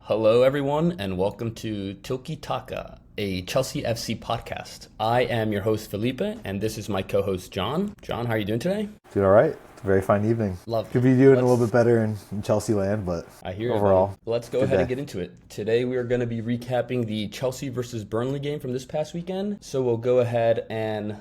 Hello, everyone, and welcome to Tilky Taka, a Chelsea FC podcast. I am your host, Felipe, and this is my co-host, John. John, how are you doing today? Doing all right. It's a very fine evening. Love. Could be doing a little bit better in Chelsea land, but I hear overall, let's go ahead and get into it. Today, we are going to be recapping the Chelsea versus Burnley game from this past weekend. So we'll go ahead and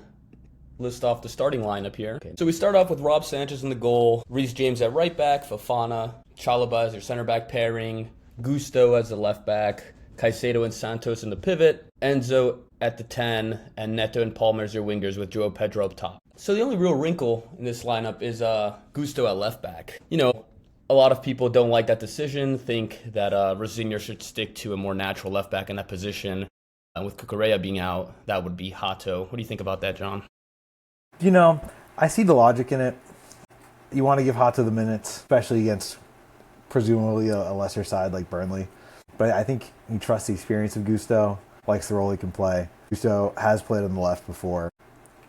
list off the starting lineup here. Okay. So we start off with Rob Sanchez in the goal, Reece James at right back, Fofana, Chalobah as your center back pairing, Gusto as the left back, Caicedo and Santos in the pivot, Enzo at the 10, and Neto and Palmer as your wingers with Joao Pedro up top. So the only real wrinkle in this lineup is Gusto at left back. You know, a lot of people don't like that decision, think that Rosignor should stick to a more natural left back in that position. And with Cucurella being out, that would be Hato. What do you think about that, John? you know, I see the logic in it. You want to give Hato the minutes, especially against presumably a lesser side like Burnley. But I think you trust the experience of Gusto, likes the role he can play. Gusto has played on the left before.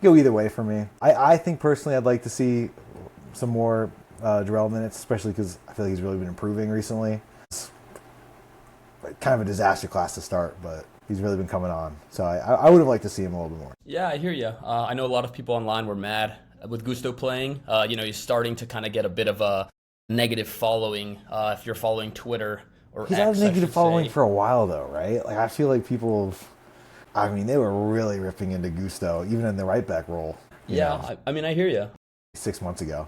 Go either way for me. I think personally I'd like to see some more Jarrell minutes, especially because I feel like he's really been improving recently. It's kind of a disaster class to start, but he's really been coming on. So I would have liked to see him a little bit more. Yeah, I hear you. I know a lot of people online were mad with Gusto playing. He's starting to kind of get a bit of a negative following if you're following Twitter or He's X, had a negative following for a while, though, right? Like I feel like people they were really ripping into Gusto, even in the right back role. Yeah, I hear you. 6 months ago.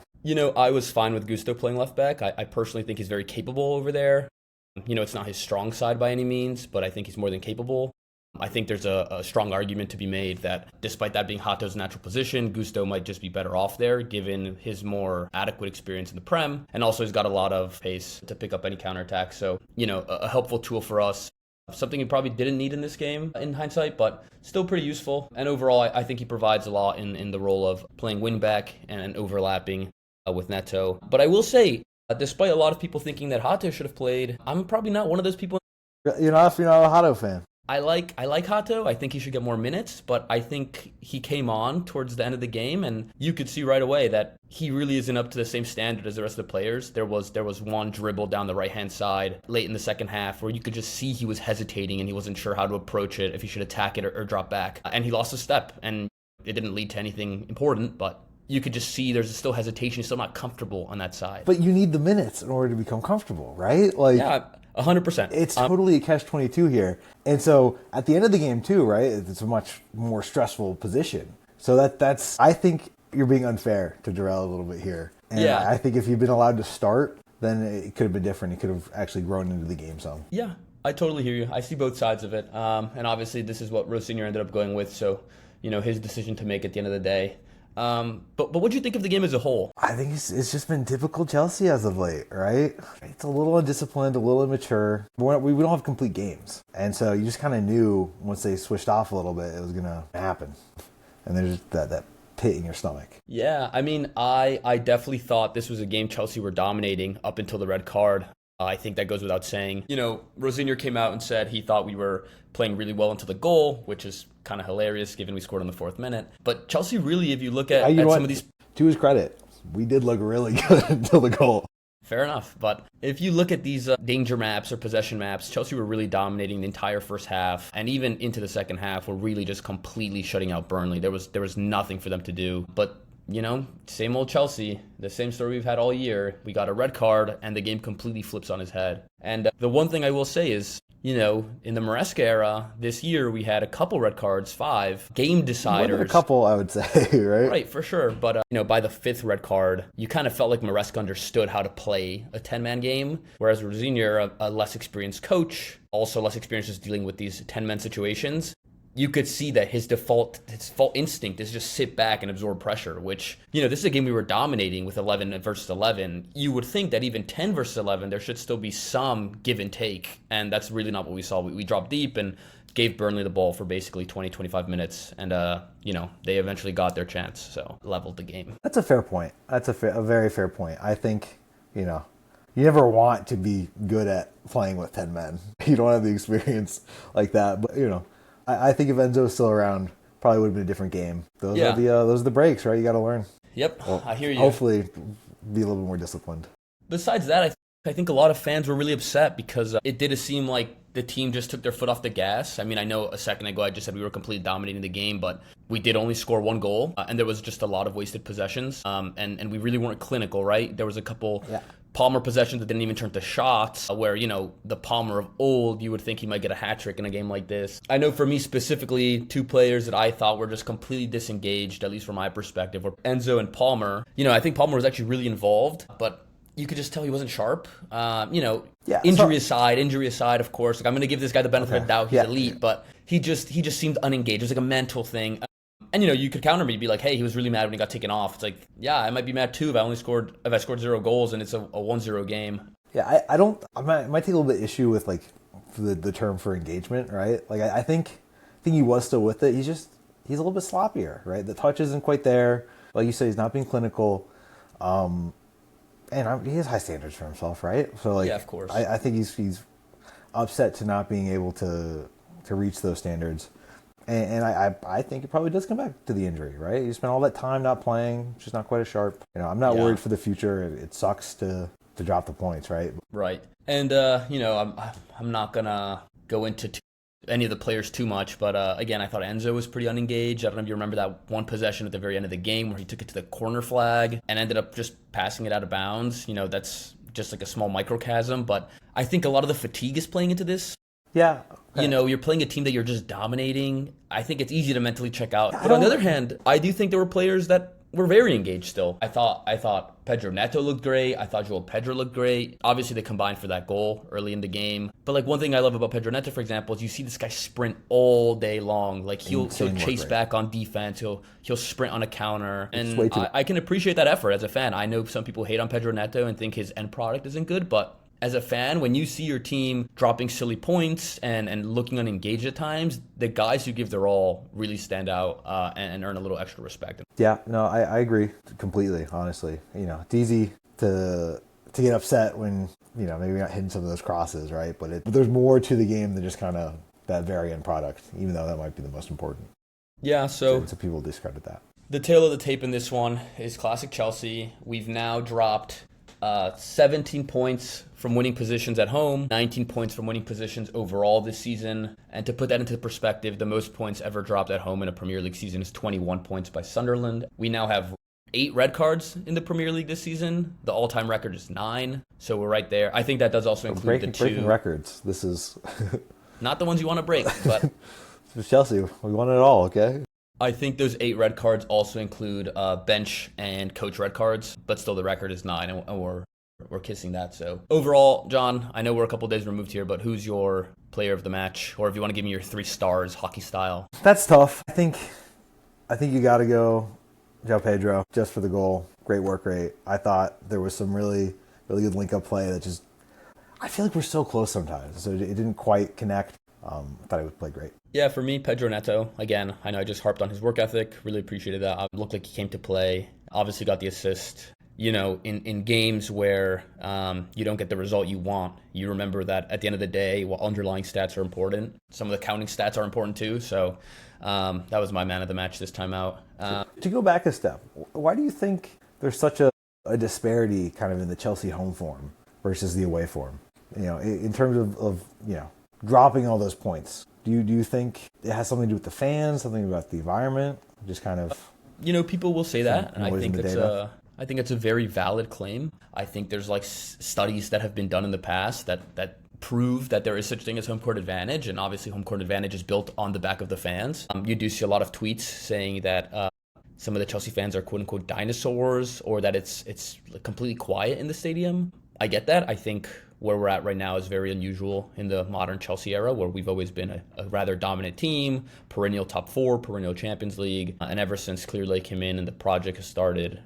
I was fine with Gusto playing left back. I personally think he's very capable over there. It's not his strong side by any means, but I think he's more than capable. I think there's a strong argument to be made that despite that being Hato's natural position, Gusto might just be better off there given his more adequate experience in the Prem. And also he's got a lot of pace to pick up any counterattack. So, a helpful tool for us. Something he probably didn't need in this game in hindsight, but still pretty useful. And overall, I think he provides a lot in the role of playing wingback and overlapping with Neto. But I will say, despite a lot of people thinking that Hato should have played, I'm probably not one of those people. You're not a Hato fan. I like Hato. I think he should get more minutes, but I think he came on towards the end of the game, and you could see right away that he really isn't up to the same standard as the rest of the players. There was one dribble down the right-hand side late in the second half where you could just see he was hesitating and he wasn't sure how to approach it, if he should attack it or drop back. And he lost a step, and it didn't lead to anything important, but you could just see there's still hesitation. He's still not comfortable on that side. But you need the minutes in order to become comfortable, right? Yeah, 100%. It's totally a catch-22 here. And so at the end of the game too, right, it's a much more stressful position. So that's I think you're being unfair to Jarrell a little bit here. And yeah. I think if you'd been allowed to start, then it could have been different. He could have actually grown into the game some. Yeah, I totally hear you. I see both sides of it. And obviously this is what Rosignor ended up going with. So, his decision to make at the end of the day. But what do you think of the game as a whole? I think it's just been typical Chelsea as of late, right? It's a little undisciplined, a little immature. We don't have complete games. And so you just kind of knew once they switched off a little bit, it was going to happen. And there's that pit in your stomach. Yeah, I definitely thought this was a game Chelsea were dominating up until the red card. I think that goes without saying. Rosignor came out and said he thought we were playing really well into the goal, which is kind of hilarious given we scored in the 4th minute. But Chelsea really, if you look at some of these... To his credit, we did look really good until the goal. Fair enough. But if you look at these danger maps or possession maps, Chelsea were really dominating the entire first half. And even into the second half, were really just completely shutting out Burnley. There was nothing for them to do. But same old Chelsea, the same story we've had all year. We got a red card, and the game completely flips on its head. And the one thing I will say is, in the Maresca era, this year we had a couple red cards, 5 game deciders. More than a couple, I would say, right? Right, for sure. But, by the 5th red card, you kind of felt like Maresca understood how to play a 10-man game, whereas Rosignor, a less experienced coach, also less experienced just dealing with these 10-man situations, you could see that his default instinct is just sit back and absorb pressure, which, this is a game we were dominating with 11 versus 11. You would think that even 10 versus 11, there should still be some give and take. And that's really not what we saw. We dropped deep and gave Burnley the ball for basically 20, 25 minutes. And, they eventually got their chance. So leveled the game. That's a fair point. That's a very fair point. I think, you never want to be good at playing with 10 men. You don't have the experience like that. But, I think if Enzo was still around, probably would have been a different game. Those are the breaks, right? You got to learn. Yep, I hear you. Hopefully, be a little bit more disciplined. Besides that, I think a lot of fans were really upset because it did seem like the team just took their foot off the gas. I mean, I know a second ago I just said we were completely dominating the game, but we did only score one goal, and there was just a lot of wasted possessions, and we really weren't clinical, right? There was a couple Palmer possessions that didn't even turn to shots, where, the Palmer of old, you would think he might get a hat trick in a game like this. I know for me specifically, two players that I thought were just completely disengaged, at least from my perspective, were Enzo and Palmer. I think Palmer was actually really involved, but you could just tell he wasn't sharp. Injury aside, of course. Like, I'm going to give this guy the benefit of the doubt. He's elite, but he just seemed unengaged. It was like a mental thing. And, you could counter me, be like, hey, he was really mad when he got taken off. It's like, yeah, I might be mad too if I scored 0 goals and it's a 1-0 game. Yeah, I might take a little bit issue with, like, the term for engagement, right? Like, I think he was still with it. He's a little bit sloppier, right? The touch isn't quite there. Like you say, he's not being clinical. And he has high standards for himself, right? So, like, yeah, of course. I think he's upset to not being able to reach those standards, and I think it probably does come back to the injury, right? You spent all that time not playing, just not quite as sharp. I'm not worried for the future. It sucks to drop the points, right? Right, and I'm not gonna go into any of the players too much, but again, I thought Enzo was pretty unengaged. I don't know if you remember that one possession at the very end of the game where he took it to the corner flag and ended up just passing it out of bounds. That's just like a small microcosm, but I think a lot of the fatigue is playing into this. Yeah. Okay. You're playing a team that you're just dominating. I think it's easy to mentally check out. But on the other hand, I do think there were players that were very engaged still. I thought Pedro Neto looked great. I thought Joel Pedro looked great. Obviously, they combined for that goal early in the game. But, like, one thing I love about Pedro Neto, for example, is you see this guy sprint all day long. Like, he'll chase back on defense. He'll sprint on a counter. And I can appreciate that effort as a fan. I know some people hate on Pedro Neto and think his end product isn't good, but as a fan, when you see your team dropping silly points and looking unengaged at times, the guys who give their all really stand out and earn a little extra respect. Yeah, no, I agree completely, honestly. It's easy to get upset when, maybe you're not hitting some of those crosses, right? But there's more to the game than just kind of that very end product, even though that might be the most important. Yeah, so people discredit that. The tail of the tape in this one is classic Chelsea. We've now dropped 17 points from winning positions at home, 19 points from winning positions overall this season. And to put that into perspective, the most points ever dropped at home in a Premier League season is 21 points by Sunderland. We now have 8 red cards in the Premier League this season. The all-time record is 9, so we're right there. I think that does also include the 2. Breaking records. This is... Not the ones you want to break, but... It's Chelsea. We won it all, okay? I think those 8 red cards also include bench and coach red cards, but still the record is 9, and we're kissing that. So overall, John, I know we're a couple days removed here, but who's your player of the match? Or if you want to give me your 3 stars, hockey style. That's tough. I think you got to go João Pedro just for the goal. Great work rate. I thought there was some really, really good link-up play that just... I feel like we're so close sometimes, so it didn't quite connect. I thought he would play great. Yeah, for me, Pedro Neto. Again, I know I just harped on his work ethic. Really appreciated that. It looked like he came to play. Obviously got the assist. In games where you don't get the result you want, you remember that at the end of the day, while underlying stats are important, some of the counting stats are important too. So that was my man of the match this time out. To go back a step, why do you think there's such a disparity kind of in the Chelsea home form versus the away form? In terms of dropping all those points. Do you think it has something to do with the fans, something about the environment, just kind of... people will say that, and I think it's a very valid claim. I think there's like studies that have been done in the past that prove that there is such thing as home court advantage, and obviously home court advantage is built on the back of the fans. You do see a lot of tweets saying that some of the Chelsea fans are quote unquote dinosaurs, or that it's completely quiet in the stadium. I get that. I think where we're at right now is very unusual in the modern Chelsea era, where we've always been a rather dominant team, perennial top 4, perennial Champions League, and ever since Clearlake came in and the project has started,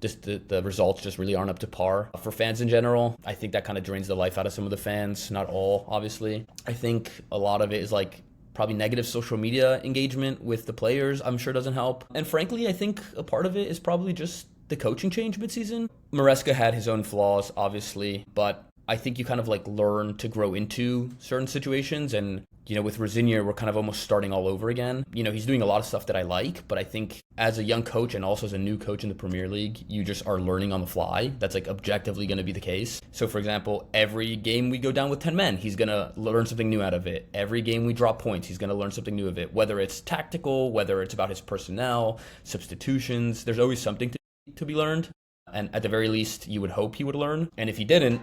just the results just really aren't up to par for fans in general. I think that kind of drains the life out of some of the fans, not all, obviously. I think a lot of it is like probably negative social media engagement with the players, I'm sure doesn't help. And frankly, I think a part of it is probably just the coaching change midseason. Maresca had his own flaws, obviously, but I think you kind of like learn to grow into certain situations, and with Rosigne, we're kind of almost starting all over again. He's doing a lot of stuff that I like, but I think as a young coach and also as a new coach in the Premier League, you just are learning on the fly. That's like objectively going to be the case. So for example, every game we go down with 10 men, he's going to learn something new out of it. Every game we drop points, he's going to learn something new of it, whether it's tactical, whether it's about his personnel, substitutions. There's always something to be learned. And at the very least, you would hope he would learn. And if he didn't,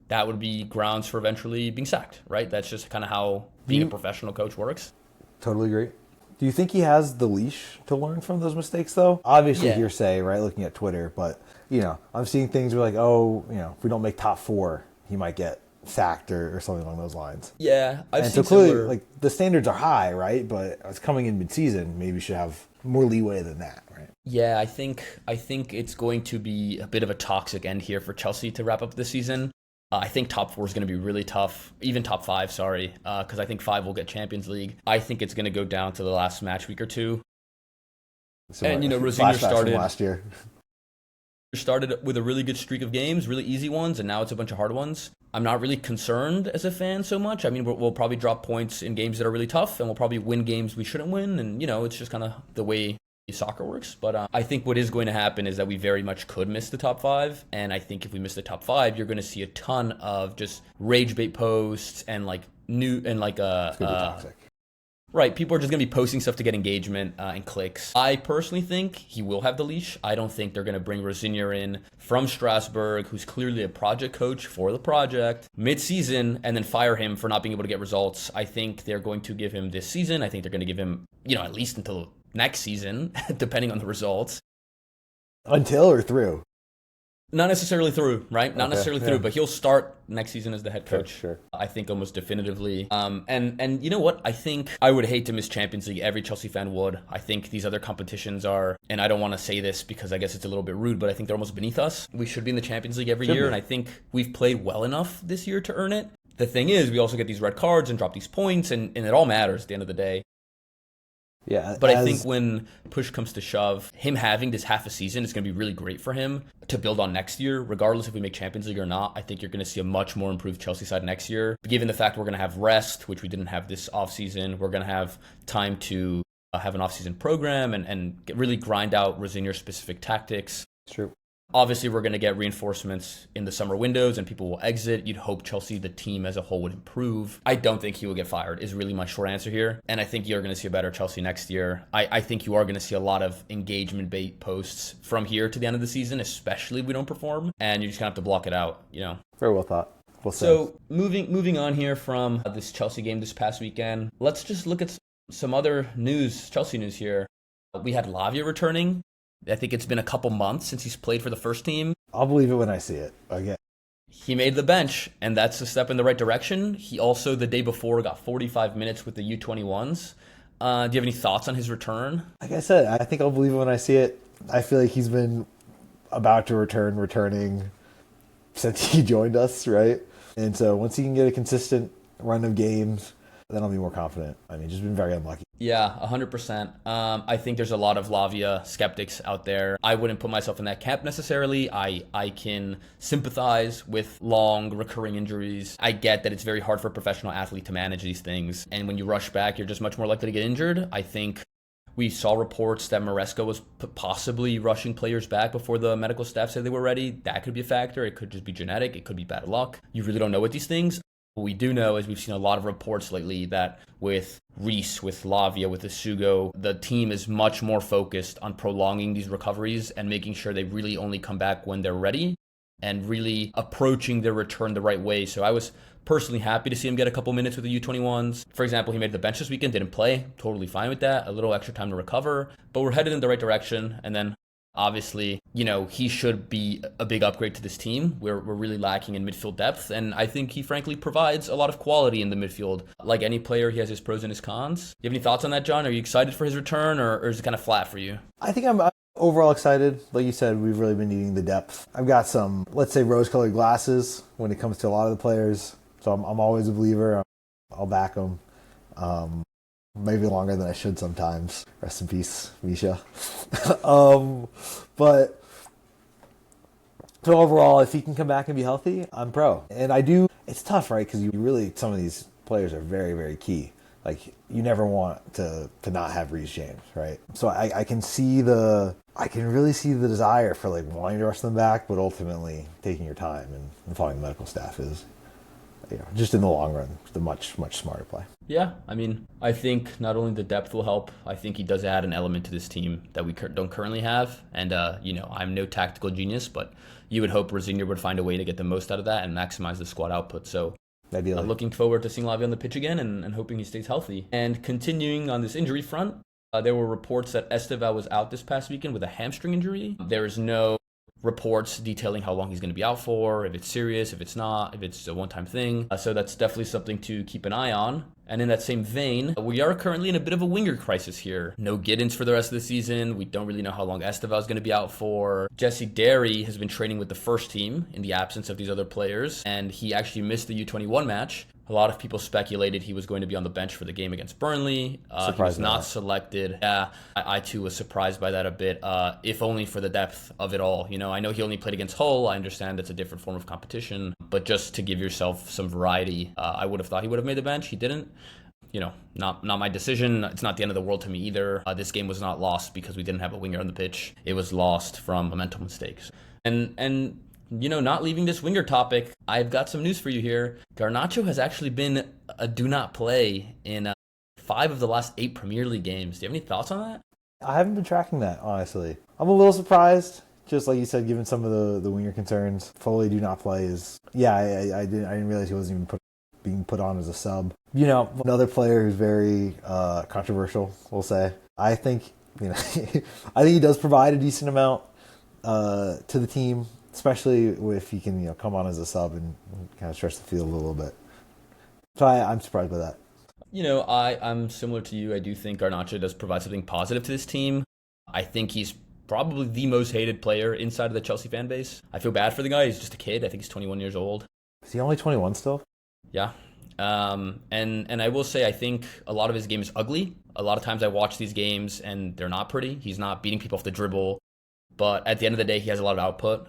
that would be grounds for eventually being sacked, right? That's just kind of how being a professional coach works. Totally agree. Do you think he has the leash to learn from those mistakes, though? Obviously, hearsay, right, looking at Twitter. But, I'm seeing things where if we don't make top 4, he might get sacked or something along those lines. Yeah, I've seen so clearly, similar... the standards are high, right? But it's coming in mid-season. Maybe we should have more leeway than that, right? Yeah, I think it's going to be a bit of a toxic end here for Chelsea to wrap up this season. I think top 4 is going to be really tough, even top 5, because I think 5 will get Champions League. I think it's going to go down to the last match week or 2. And, Rosigne started with a really good streak of games, really easy ones, and now it's a bunch of hard ones. I'm not really concerned as a fan so much. I mean, we'll probably drop points in games that are really tough, and we'll probably win games we shouldn't win, and, it's just kind of the way soccer works. But I think what is going to happen is that we very much could miss the top 5, and I think if we miss the top 5, you're going to see a ton of just rage bait posts and it's gonna be toxic. Right, people are just going to be posting stuff to get engagement and clicks. I personally think he will have the leash. I don't think they're going to bring Rosigne in from Strasbourg, who's clearly a project coach for the project, mid-season, and then fire him for not being able to get results. I think they're going to give him this season. I think they're going to give him, at least until next season, depending on the results. Until or through? Not necessarily through, right? Not necessarily through, but he'll start next season as the head coach. Sure. I think almost definitively. And you know what? I think I would hate to miss Champions League. Every Chelsea fan would. I think these other competitions are, and I don't want to say this because I guess it's a little bit rude, but I think they're almost beneath us. We should be in the Champions League every year, and I think we've played well enough this year to earn it. The thing is, we also get these red cards and drop these points, and it all matters at the end of the day. Yeah, but I think when push comes to shove, him having this half a season is going to be really great for him to build on next year. Regardless if we make Champions League or not, I think you're going to see a much more improved Chelsea side next year. Given the fact we're going to have rest, which we didn't have this offseason, we're going to have time to have an offseason program and really grind out Rosigne-specific tactics. True. Obviously, we're going to get reinforcements in the summer windows and people will exit. You'd hope Chelsea, the team as a whole, would improve. I don't think he will get fired is really my short answer here. And I think you're going to see a better Chelsea next year. I think you are going to see a lot of engagement bait posts from here to the end of the season, especially if we don't perform. And you're just going to have to block it out, Very well thought. So moving on here from this Chelsea game this past weekend, let's just look at some other news, Chelsea news here. We had Lavia returning. I think it's been a couple months since he's played for the first team. I'll believe it when I see it again. He made the bench, and that's a step in the right direction. He also, the day before, got 45 minutes with the U21s. Do you have any thoughts on his return? Like I said, I think I'll believe it when I see it. I feel like he's been about to returning since he joined us, right? And so once he can get a consistent run of games, then I'll be more confident. I mean, just been very unlucky. Yeah, 100%. I think there's a lot of Lavia skeptics out there. I wouldn't put myself in that camp necessarily. I can sympathize with long recurring injuries. I get that it's very hard for a professional athlete to manage these things. And when you rush back, you're just much more likely to get injured. I think we saw reports that Maresca was possibly rushing players back before the medical staff said they were ready. That could be a factor. It could just be genetic. It could be bad luck. You really don't know with these things. What we do know is we've seen a lot of reports lately that with Reece, with Lavia, with Isugo, the team is much more focused on prolonging these recoveries and making sure they really only come back when they're ready and really approaching their return the right way. So I was personally happy to see him get a couple minutes with the U21s. For example, he made the bench this weekend, didn't play. Totally fine with that. A little extra time to recover. But we're headed in the right direction. And then obviously, he should be a big upgrade to this team. We're really lacking in midfield depth, and I think he frankly provides a lot of quality in the midfield. Like any player, he has his pros and his cons. You have any thoughts on that, John? Are you excited for his return, or is it kind of flat for you? I think I'm overall excited. Like you said, we've really been needing the depth. I've got some, let's say, rose-colored glasses when it comes to a lot of the players, so I'm always a believer. I'll back them. Maybe longer than I should sometimes. Rest in peace, Misha. But so overall, if he can come back and be healthy, I'm pro. And I do. It's tough, right? Because you really, some of these players are very, very key. Like, you never want to not have Reece James, right? So I can really see the desire for like wanting to rush them back, but ultimately taking your time and following the medical staff is, just in the long run, the much, much smarter play. Yeah, I mean, I think not only the depth will help, I think he does add an element to this team that we don't currently have. And, I'm no tactical genius, but you would hope Rosinger would find a way to get the most out of that and maximize the squad output. So I'm looking forward to seeing Lavi on the pitch again and hoping he stays healthy. And continuing on this injury front, there were reports that Estevao was out this past weekend with a hamstring injury. There is no reports detailing how long he's going to be out for, if it's serious, if it's not, if it's a one-time thing. So that's definitely something to keep an eye on. And in that same vein, we are currently in a bit of a winger crisis here. No Giddens for the rest of the season. We don't really know how long Estevao is going to be out for. Jesse Derry has been training with the first team in the absence of these other players, and he actually missed the U21 match. A lot of people speculated he was going to be on the bench for the game against Burnley. He was not selected. Yeah, I too was surprised by that a bit, if only for the depth of it all. I know he only played against Hull. I understand it's a different form of competition, but just to give yourself some variety, I would have thought he would have made the bench. He didn't. Not my decision. It's not the end of the world to me either. This game was not lost because we didn't have a winger on the pitch. It was lost from mental mistakes. And not leaving this winger topic, I've got some news for you here. Garnacho has actually been a do not play in 5 of the last 8 Premier League games. Do you have any thoughts on that? I haven't been tracking that, honestly. I'm a little surprised, just like you said, given some of the winger concerns. Foley do not play is, I didn't realize he wasn't even being put on as a sub. Another player who's very controversial, we'll say. I think, I think he does provide a decent amount to the team, especially if he can, come on as a sub and kind of stretch the field a little bit. So I'm surprised by that. I'm similar to you. I do think Garnacho does provide something positive to this team. I think he's probably the most hated player inside of the Chelsea fan base. I feel bad for the guy. He's just a kid. I think he's 21 years old. Is he only 21 still? Yeah. And I will say, I think a lot of his game is ugly. A lot of times I watch these games and they're not pretty. He's not beating people off the dribble. But at the end of the day, he has a lot of output.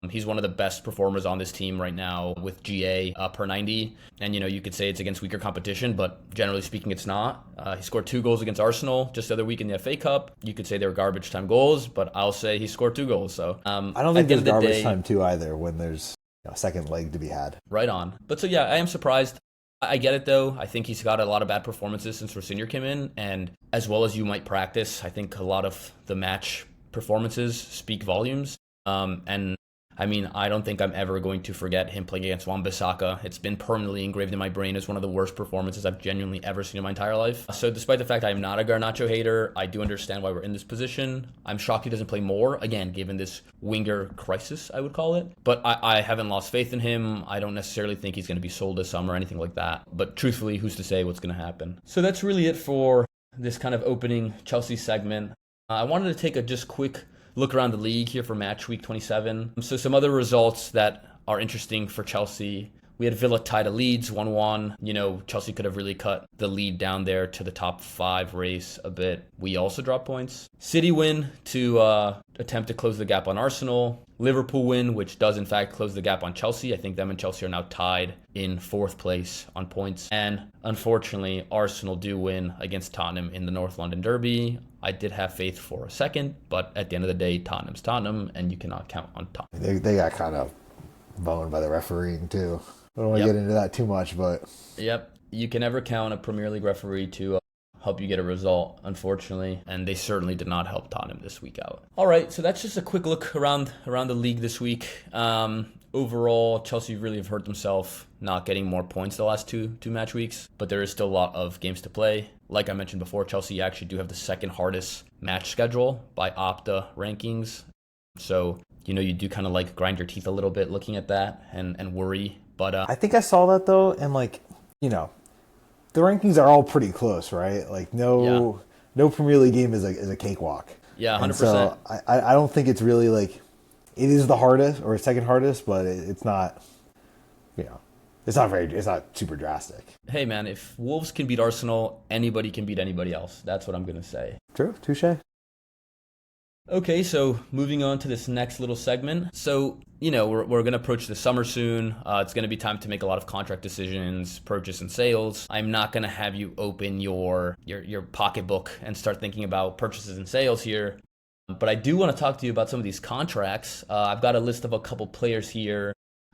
He's one of the best performers on this team right now with GA per 90. And, you could say it's against weaker competition, but generally speaking, it's not. He scored 2 goals against Arsenal just the other week in the FA Cup. You could say they were garbage time goals, but I'll say he scored 2 goals. So I don't think there's garbage time too either when there's a second leg to be had. Right on. But so, yeah, I am surprised. I get it, though. I think he's got a lot of bad performances since Rosinger came in. And as well as you might practice, I think a lot of the match performances speak volumes. I don't think I'm ever going to forget him playing against Wan-Bissaka. It's been permanently engraved in my brain as one of the worst performances I've genuinely ever seen in my entire life. So despite the fact I'm not a Garnacho hater, I do understand why we're in this position. I'm shocked he doesn't play more, again, given this winger crisis, I would call it. But I haven't lost faith in him. I don't necessarily think he's going to be sold this summer or anything like that. But truthfully, who's to say what's going to happen? So that's really it for this kind of opening Chelsea segment. I wanted to take a just quick look around the league here for match week 27. So some other results that are interesting for Chelsea. We had Villa tie to Leeds 1-1. Chelsea could have really cut the lead down there to the top 5 race a bit. We also dropped points. City win to attempt to close the gap on Arsenal. Liverpool win, which does in fact close the gap on Chelsea. I think them and Chelsea are now tied in 4th place on points. And unfortunately, Arsenal do win against Tottenham in the North London Derby. I did have faith for a second, but at the end of the day, Tottenham's Tottenham, and you cannot count on Tottenham. They got kind of boned by the refereeing too. I don't want to get into that too much, but... Yep. You can never count a Premier League referee to help you get a result, unfortunately, and they certainly did not help Tottenham this week out. All right, so that's just a quick look around the league this week. Overall, Chelsea really have hurt themselves not getting more points the last two match weeks, but there is still a lot of games to play. Like I mentioned before, Chelsea actually do have the second hardest match schedule by Opta rankings. So, you do kind of grind your teeth a little bit looking at that and worry. But I think I saw that though, and the rankings are all pretty close, right? No Premier League game is a cakewalk. Yeah, 100%. So I don't think it's really it is the hardest or second hardest, but it's not, it's not super drastic. Hey man, if Wolves can beat Arsenal, anybody can beat anybody else. That's what I'm going to say. True, touche. Okay, so moving on to this next little segment. So, we're going to approach the summer soon. It's going to be time to make a lot of contract decisions, purchase and sales. I'm not going to have you open your pocketbook and start thinking about purchases and sales here. But I do want to talk to you about some of these contracts. I've got a list of a couple players here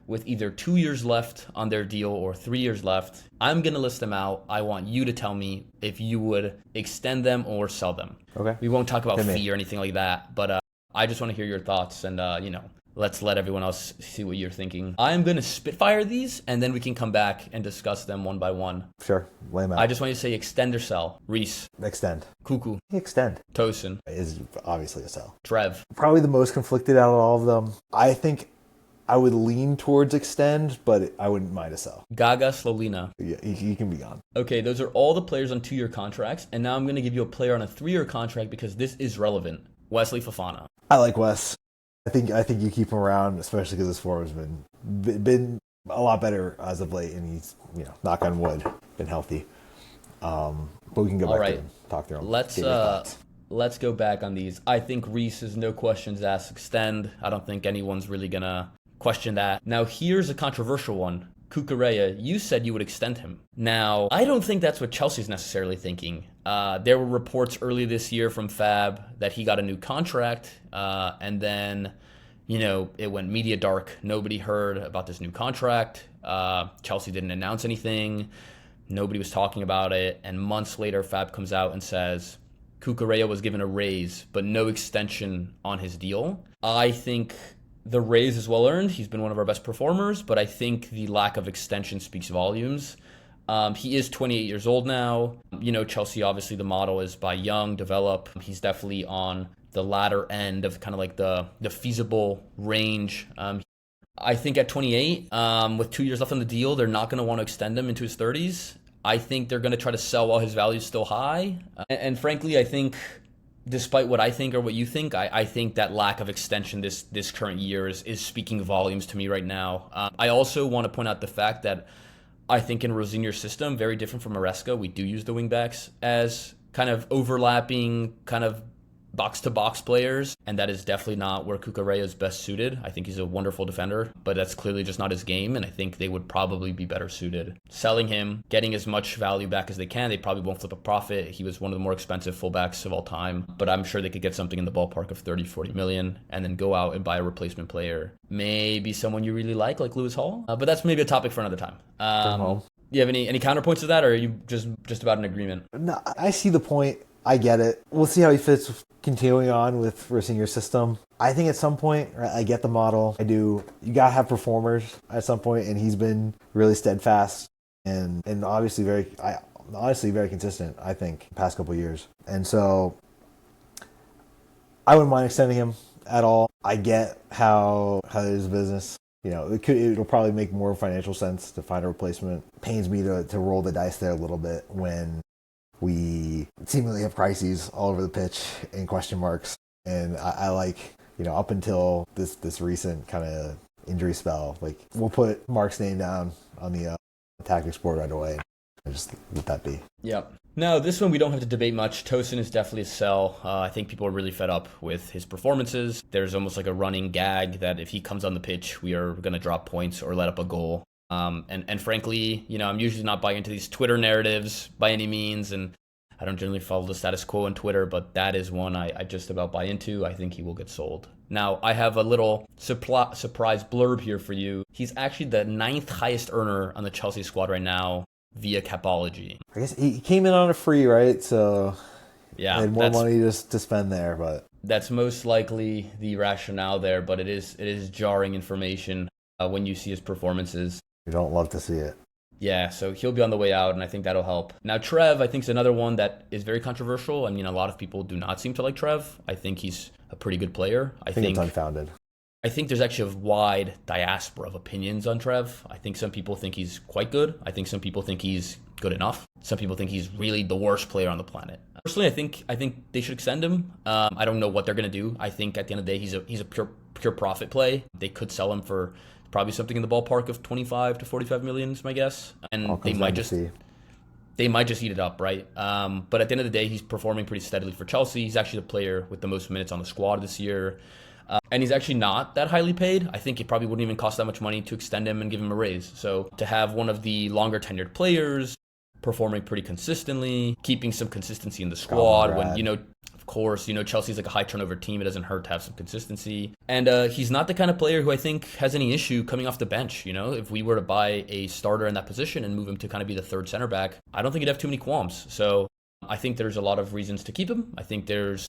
with either 2 years left on their deal or 3 years left. I'm going to list them out. I want you to tell me if you would extend them or sell them. Okay. We won't talk about fee or anything like that, but I just want to hear your thoughts and, let's let everyone else see what you're thinking. I'm going to spitfire these and then we can come back and discuss them one by one. Sure. Lay them out. I just want you to say extend or sell. Reese. Extend. Cuckoo. Extend. Tosin. Is obviously a sell. Trev. Probably the most conflicted out of all of them. I think I would lean towards extend, but I wouldn't mind a sell. Gaga Slolina. Yeah, he can be gone. Okay, those are all the players on 2-year contracts, and now I'm going to give you a player on a 3-year contract because this is relevant. Wesley Fofana. I like Wes. I think you keep him around, especially because his form has been a lot better as of late, and he's knock on wood, been healthy. But we can go back to him, talk to him. Let's go back on these. I think Reese is no questions asked extend. I don't think anyone's really gonna question that. Now here's a controversial one. Cucurella, you said you would extend him. Now, I don't think that's what Chelsea's necessarily thinking. There were reports early this year from Fab that he got a new contract, and then, it went media dark. Nobody heard about this new contract. Chelsea didn't announce anything. Nobody was talking about it. And months later, Fab comes out and says Cucurella was given a raise, but no extension on his deal. I think the raise is well earned. He's been one of our best performers, but I think the lack of extension speaks volumes. He is 28 years old now. Chelsea, obviously the model is buy young, develop. He's definitely on the latter end of kind of like the feasible range. I think at 28, with 2 years left on the deal, they're not going to want to extend him into his 30s. I think they're going to try to sell while his value is still high. And frankly, I think despite what I think or what you think, I think that lack of extension this current year is speaking volumes to me right now. I also want to point out the fact that I think in Rosinier's system, very different from Maresca, we do use the wingbacks as kind of overlapping, kind of box-to-box players, and that is definitely not where Cucurella is best suited. I think he's a wonderful defender, but that's clearly just not his game, and I think they would probably be better suited. Selling him, getting as much value back as they can, they probably won't flip a profit. He was one of the more expensive fullbacks of all time, but I'm sure they could get something in the ballpark of 30, 40 million, and then go out and buy a replacement player. Maybe someone you really like Lewis Hall, but that's maybe a topic for another time. Do you have any counterpoints to that, or are you just about an agreement? No, I see the point. I get it. We'll see how he fits continuing on with Rosinier's system. I think at some point, right, I get the model. I do. You got to have performers at some point, and he's been really steadfast and obviously very consistent, I think, the past couple of years. And so I wouldn't mind extending him at all. I get how it is a business. It'll probably make more financial sense to find a replacement. Pains me to roll the dice there a little bit when we seemingly have crises all over the pitch and question marks. And I like, up until this recent kind of injury spell, like we'll put Mark's name down on the tactics board right away and just let that be. Yep. No, this one we don't have to debate much. Tosin is definitely a sell. I think people are really fed up with his performances. There's almost like a running gag that if he comes on the pitch, we are going to drop points or let up a goal. And frankly, I'm usually not buying into these Twitter narratives by any means, and I don't generally follow the status quo on Twitter, but that is one I just about buy into. I think he will get sold. Now, I have a little surprise blurb here for you. He's actually the 9th highest earner on the Chelsea squad right now via Capology. I guess he came in on a free, right? So yeah, had more money to spend there, but that's most likely the rationale there. But it is jarring information when you see his performances. You don't love to see it. Yeah, so he'll be on the way out, and I think that'll help. Now, Trev, I think, is another one that is very controversial. I mean, a lot of people do not seem to like Trev. I think he's a pretty good player. I think it's unfounded. I think there's actually a wide diaspora of opinions on Trev. I think some people think he's quite good. I think some people think he's good enough. Some people think he's really the worst player on the planet. Personally, I think they should extend him. I don't know what they're going to do. I think at the end of the day, he's a pure profit play. They could sell him for probably something in the ballpark of 25 to 45 million is my guess. And they might just... they might just eat it up, right? But at the end of the day, he's performing pretty steadily for Chelsea. He's actually the player with the most minutes on the squad this year. And he's actually not that highly paid. I think it probably wouldn't even cost that much money to extend him and give him a raise. So to have one of the longer tenured players performing pretty consistently, keeping some consistency in the squad when, of course, Chelsea's like a high turnover team. It doesn't hurt to have some consistency. And he's not the kind of player who I think has any issue coming off the bench. If we were to buy a starter in that position and move him to kind of be the third center back, I don't think he'd have too many qualms. So I think there's a lot of reasons to keep him. I think there's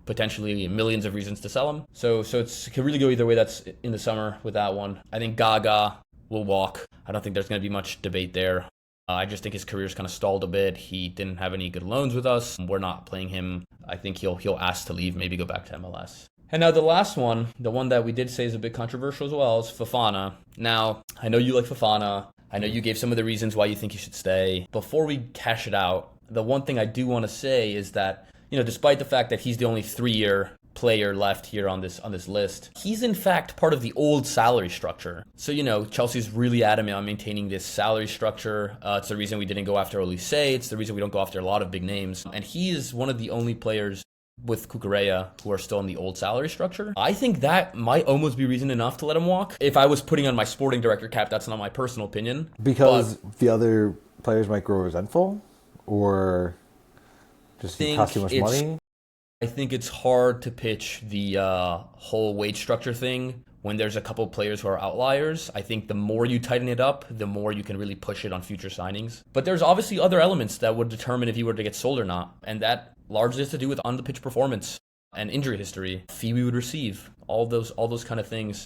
potentially millions of reasons to sell him. So it could really go either way. That's in the summer with that one. I think Gaga will walk. I don't think there's going to be much debate there. I just think his career's kind of stalled a bit. He didn't have any good loans with us. We're not playing him. I think he'll ask to leave, maybe go back to MLS. And now the last one, the one that we did say is a bit controversial as well, is Fofana. Now, I know you like Fofana. I know you gave some of the reasons why you think he should stay. Before we cash it out, the one thing I do want to say is that, despite the fact that he's the only 3-year player left here on this list, he's in fact part of the old salary structure. So Chelsea's really adamant on maintaining this salary structure. It's the reason we didn't go after Olise. It's the reason we don't go after a lot of big names. And he is one of the only players with Cucurella who are still in the old salary structure. I think that might almost be reason enough to let him walk. If I was putting on my sporting director cap, that's not my personal opinion. Because the other players might grow resentful, or just cost too much money. I think it's hard to pitch the whole wage structure thing when there's a couple players who are outliers. I think the more you tighten it up, the more you can really push it on future signings. But there's obviously other elements that would determine if he were to get sold or not. And that largely has to do with on-the-pitch performance and injury history, fee we would receive, all those kind of things.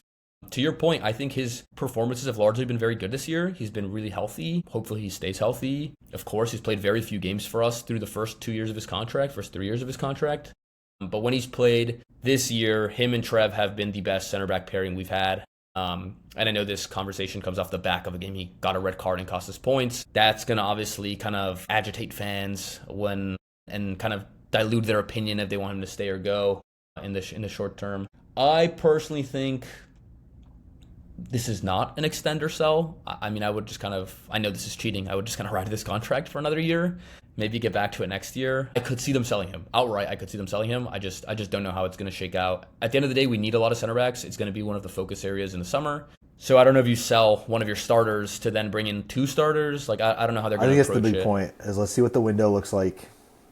To your point, I think his performances have largely been very good this year. He's been really healthy. Hopefully he stays healthy. Of course, he's played very few games for us through the first 3 years of his contract. But when he's played this year, him and Trev have been the best center back pairing we've had. And I know this conversation comes off the back of a game he got a red card and cost us points. That's going to obviously kind of agitate fans and kind of dilute their opinion if they want him to stay or go in the short term. I personally think this is not an extend or sell. I mean, I would just I know this is cheating. I would just kind of ride this contract for another year, maybe get back to it next year. I could see them selling him outright. I just don't know how it's going to shake out. At the end of the day, we need a lot of center backs. It's going to be one of the focus areas in the summer. So I don't know if you sell one of your starters to then bring in 2 starters. I don't know how they're going to approach it. I think that's the big point is let's see what the window looks like,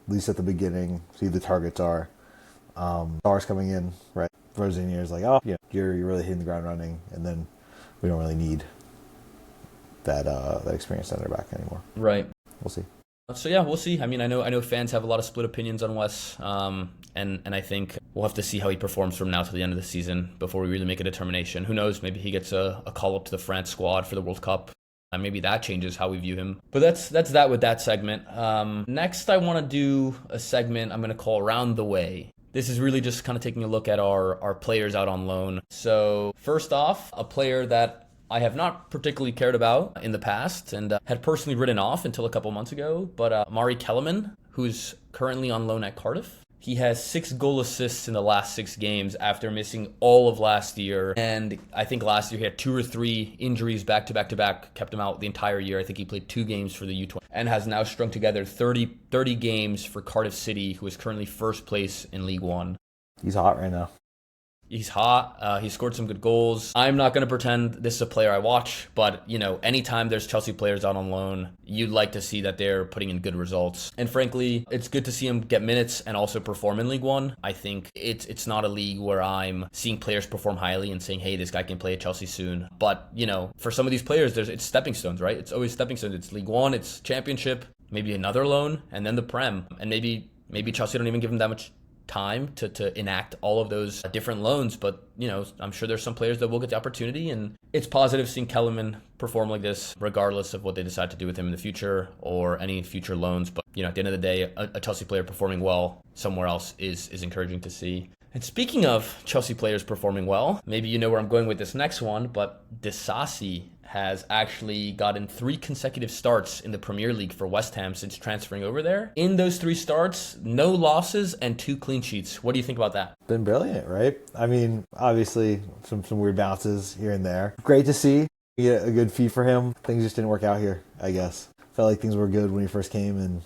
at least at the beginning, see who the targets are. Stars coming in, right? Rosinha is like, you're really hitting the ground running, and then we don't really need that experienced center back anymore. Right. We'll see. So yeah, we'll see. I mean, I know fans have a lot of split opinions on Wes, and I think we'll have to see how he performs from now to the end of the season before we really make a determination. Who knows? Maybe he gets a call up to the France squad for the World Cup. And maybe that changes how we view him. But that's that with that segment. Next, I want to do a segment I'm going to call Around the Way. This is really just kind of taking a look at our players out on loan. So first off, a player that I have not particularly cared about in the past and had personally written off until a couple months ago, but Mari Kellerman, who's currently on loan at Cardiff. He has 6 goal assists in the last 6 games after missing all of last year. And I think last year he had 2 or 3 injuries back to back, kept him out the entire year. I think he played 2 games for the U20 and has now strung together 30 games for Cardiff City, who is currently first place in League One. He's hot right now. He's hot. He scored some good goals. I'm not going to pretend this is a player I watch, but, anytime there's Chelsea players out on loan, you'd like to see that they're putting in good results. And frankly, it's good to see him get minutes and also perform in League One. I think it's not a league where I'm seeing players perform highly and saying, hey, this guy can play at Chelsea soon. But, for some of these players, it's stepping stones, right? It's always stepping stones. It's League One, it's Championship, maybe another loan, and then the Prem. And maybe Chelsea don't even give him that much time to enact all of those different loans, but I'm sure there's some players that will get the opportunity, and it's positive seeing Kellerman perform like this regardless of what they decide to do with him in the future or any future loans. But at the end of the day, a Chelsea player performing well somewhere else is encouraging to see. And speaking of Chelsea players performing well, maybe you know where I'm going with this next one, but Disasi has actually gotten 3 consecutive starts in the Premier League for West Ham since transferring over there. In those 3 starts, no losses and 2 clean sheets. What do you think about that? Been brilliant, right? I mean, obviously, some weird bounces here and there. Great to see. You get a good fee for him. Things just didn't work out here, I guess. Felt like things were good when he first came, and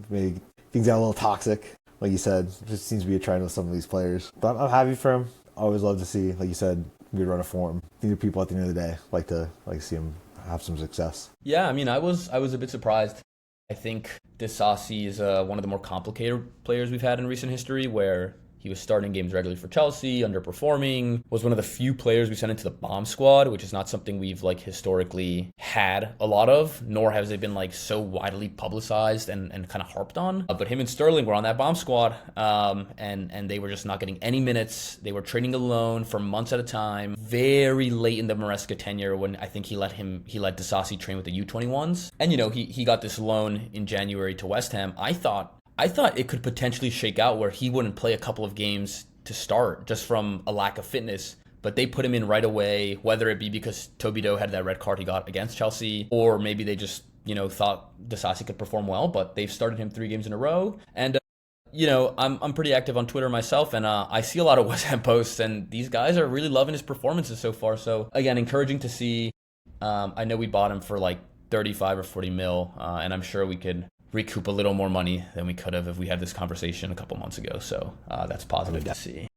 maybe things got a little toxic, like you said. It just seems to be a trend with some of these players. But I'm happy for him. Always love to see, like you said, good run of form. I think the people at the end of the day like to see him have some success. Yeah, I mean, I was a bit surprised. I think Disasi is one of the more complicated players we've had in recent history, where he was starting games regularly for Chelsea, underperforming, was one of the few players we sent into the bomb squad, which is not something we've like historically had a lot of, nor has it been like so widely publicized and kind of harped on. But him and Sterling were on that bomb squad, and they were just not getting any minutes. They were training alone for months at a time. Very late in the Maresca tenure, when I think he let Disasi train with the U21s. And he got this loan in January to West Ham. I thought it could potentially shake out where he wouldn't play a couple of games to start just from a lack of fitness. But they put him in right away, whether it be because Tobido had that red card he got against Chelsea, or maybe they just, thought Disasi could perform well, but they've started him 3 games in a row. And, I'm pretty active on Twitter myself, and I see a lot of West Ham posts, and these guys are really loving his performances so far. So, again, encouraging to see. I know we bought him for like 35 or 40 mil, and I'm sure we could recoup a little more money than we could have if we had this conversation a couple months ago. So that's positive to see.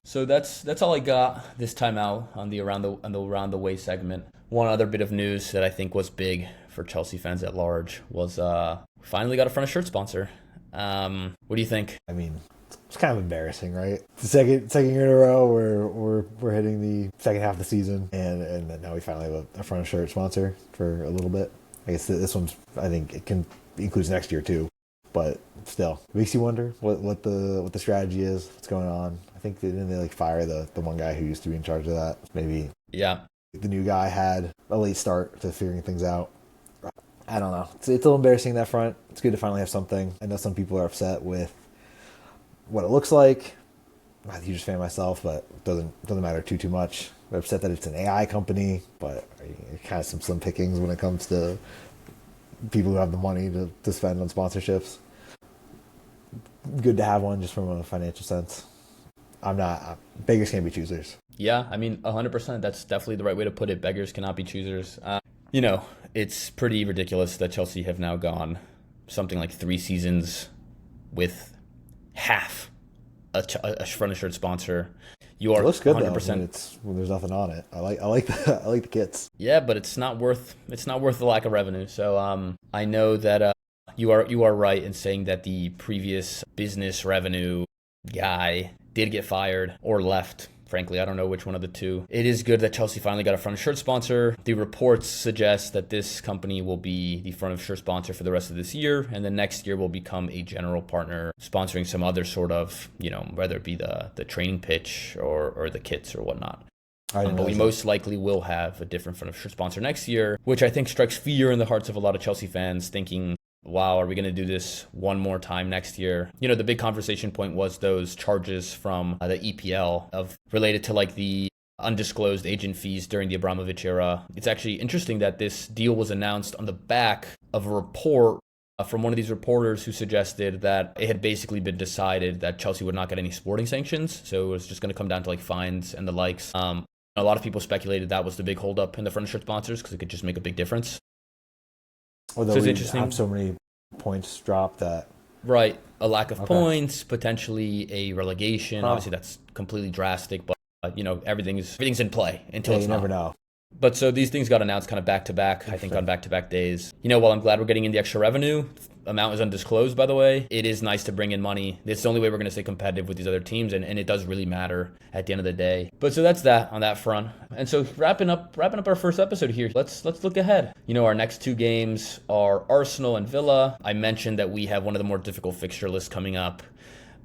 So that's all I got this time out on the around the way segment. One other bit of news that I think was big for Chelsea fans at large was finally got a front of shirt sponsor. What do you think? I mean, it's kind of embarrassing, right? The second year in a row we're hitting the second half of the season, and now we finally have a front of shirt sponsor for a little bit. I guess this one's, I think it includes next year too, but still, it makes you wonder what the strategy is, what's going on. I think didn't they like fire the one guy who used to be in charge of that? Maybe the new guy had a late start to figuring things out. I don't know. It's a little embarrassing in that front. It's good to finally have something. I know some people are upset with what it looks like. I'm not a huge fan myself, but it doesn't matter too much. They're upset that it's an AI company, but kind of some slim pickings when it comes to people who have the money to spend on sponsorships. Good to have one just from a financial sense. Beggars can't be choosers. Yeah, I mean, 100%. That's definitely the right way to put it. Beggars cannot be choosers. It's pretty ridiculous that Chelsea have now gone something like 3 seasons with half a front of shirt sponsor. You are, it looks good 100%. Though when there's nothing on it. I like the kits. Yeah, but it's not worth the lack of revenue. So I know that you are right in saying that the previous business revenue guy did get fired or left. Frankly, I don't know which one of the two. It is good that Chelsea finally got a front of shirt sponsor. The reports suggest that this company will be the front of shirt sponsor for the rest of this year, and then next year will become a general partner, sponsoring some other sort of, whether it be the training pitch or the kits or whatnot. But we most likely will have a different front of shirt sponsor next year, which I think strikes fear in the hearts of a lot of Chelsea fans, thinking, wow, are we going to do this one more time next year? The big conversation point was those charges from the EPL related to like the undisclosed agent fees during the Abramovich era. It's actually interesting that this deal was announced on the back of a report from one of these reporters who suggested that it had basically been decided that Chelsea would not get any sporting sanctions. So it was just going to come down to like fines and the likes. A lot of people speculated that was the big holdup in the front of shirt sponsors because it could just make a big difference. Although so it's interesting. Have so many points dropped that. Right. A lack of points, potentially a relegation. Obviously, that's completely drastic, but, everything's in play until it's not. You never know. But so these things got announced kind of back to back, I think on back-to-back days. While I'm glad we're getting in the extra revenue, amount is undisclosed, by the way. It is nice to bring in money. It's the only way we're going to stay competitive with these other teams, and it does really matter at the end of the day. But so that's that on that front. And so wrapping up our first episode here, let's look ahead. Our next 2 games are Arsenal and Villa. I mentioned that we have one of the more difficult fixture lists coming up.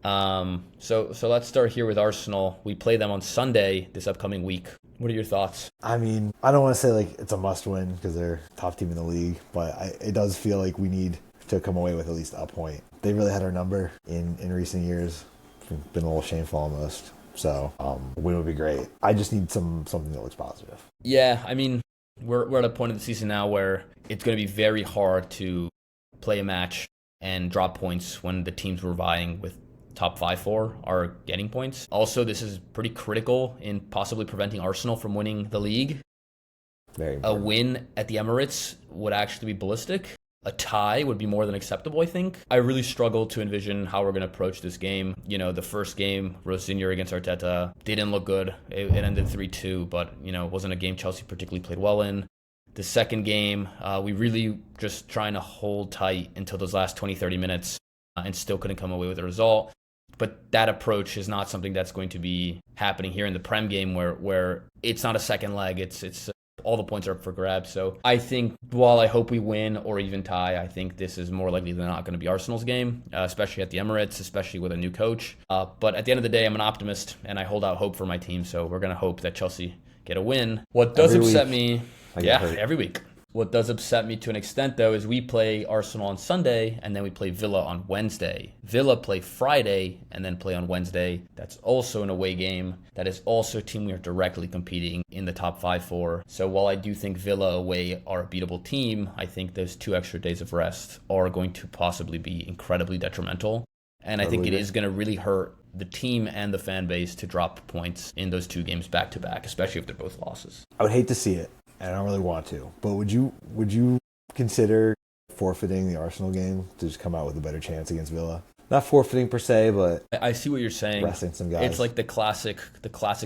So let's start here with Arsenal. We play them on Sunday this upcoming week. What are your thoughts? I mean, I don't want to say like it's a must win because they're top team in the league, but it does feel like we need to come away with at least a point. They really had our number in recent years. It's been a little shameful almost. So a win would be great. I just need something that looks positive. Yeah, I mean, we're at a point of the season now where it's going to be very hard to play a match and drop points when the teams we're vying with top 5 for are getting points. Also, this is pretty critical in possibly preventing Arsenal from winning the league. Very important. A win at the Emirates would actually be ballistic. a tie would be more than acceptable, I think. I really struggle to envision how we're going to approach this game. The first game, Rosinha against Arteta, didn't look good. It ended 3-2, but, it wasn't a game Chelsea particularly played well in. The second game, we really just trying to hold tight until those last 20, 30 minutes and still couldn't come away with a result. But that approach is not something that's going to be happening here in the Prem game where it's not a second leg. It's all the points are up for grabs. So I think while I hope we win or even tie, I think this is more likely than not going to be Arsenal's game, especially at the Emirates, especially with a new coach. But at the end of the day, I'm an optimist and I hold out hope for my team. So we're going to hope that Chelsea get a win. What does upset me... Yeah, every week. What does upset me to an extent, though, is we play Arsenal on Sunday, and then we play Villa on Wednesday. Villa play Friday, and then play on Wednesday. That's also an away game. That is also a team we are directly competing in the top 5 for. So while I do think Villa away are a beatable team, I think those 2 extra days of rest are going to possibly be incredibly detrimental. And I think it is going to really hurt the team and the fan base to drop points in those 2 games back-to-back, especially if they're both losses. I would hate to see it. I don't really want to, but would you consider forfeiting the Arsenal game to just come out with a better chance against Villa? Not forfeiting per se, but I see what you're saying. Resting some guys. It's like the classic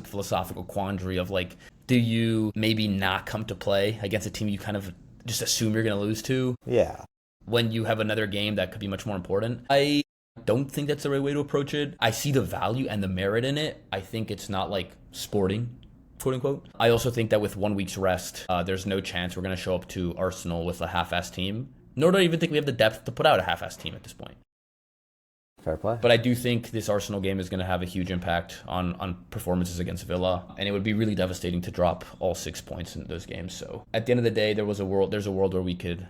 philosophical quandary of like, do you maybe not come to play against a team you kind of just assume you're going to lose to? Yeah. When you have another game that could be much more important. I don't think that's the right way to approach it. I see the value and the merit in it. I think it's not like sporting, quote unquote. I also think that with 1 week's rest, there's no chance we're going to show up to Arsenal with a half-assed team. Nor do I even think we have the depth to put out a half-assed team at this point. Fair play. But I do think this Arsenal game is going to have a huge impact on performances against Villa, and it would be really devastating to drop all 6 points in those games. So at the end of the day, there's a world where we could,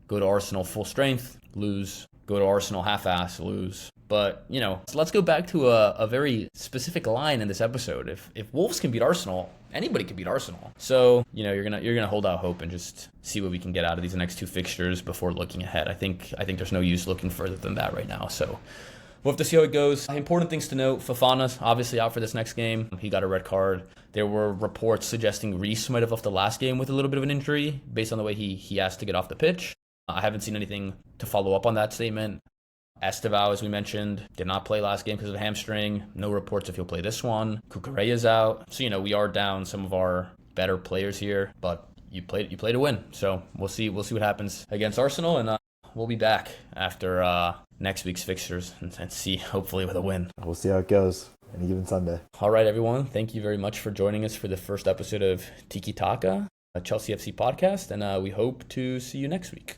go to Arsenal full strength, lose, go to Arsenal half-ass, lose. But, so let's go back to a very specific line in this episode. If Wolves can beat Arsenal, anybody can beat Arsenal. So, you're gonna hold out hope and just see what we can get out of these next 2 fixtures before looking ahead. I think there's no use looking further than that right now. So we'll have to see how it goes. Important things to note, Fofana's obviously out for this next game. He got a red card. There were reports suggesting Reece might have left the last game with a little bit of an injury based on the way he asked to get off the pitch. I haven't seen anything to follow up on that statement. Estevao, as we mentioned, did not play last game because of a hamstring. No reports if he'll play this one. Cucurella's out. So, we are down some of our better players here, but you play to win. So we'll see what happens against Arsenal, and we'll be back after next week's fixtures and see, hopefully, with a win. We'll see how it goes any given Sunday. All right, everyone. Thank you very much for joining us for the first episode of Tilky Taka, a Chelsea FC podcast, and we hope to see you next week.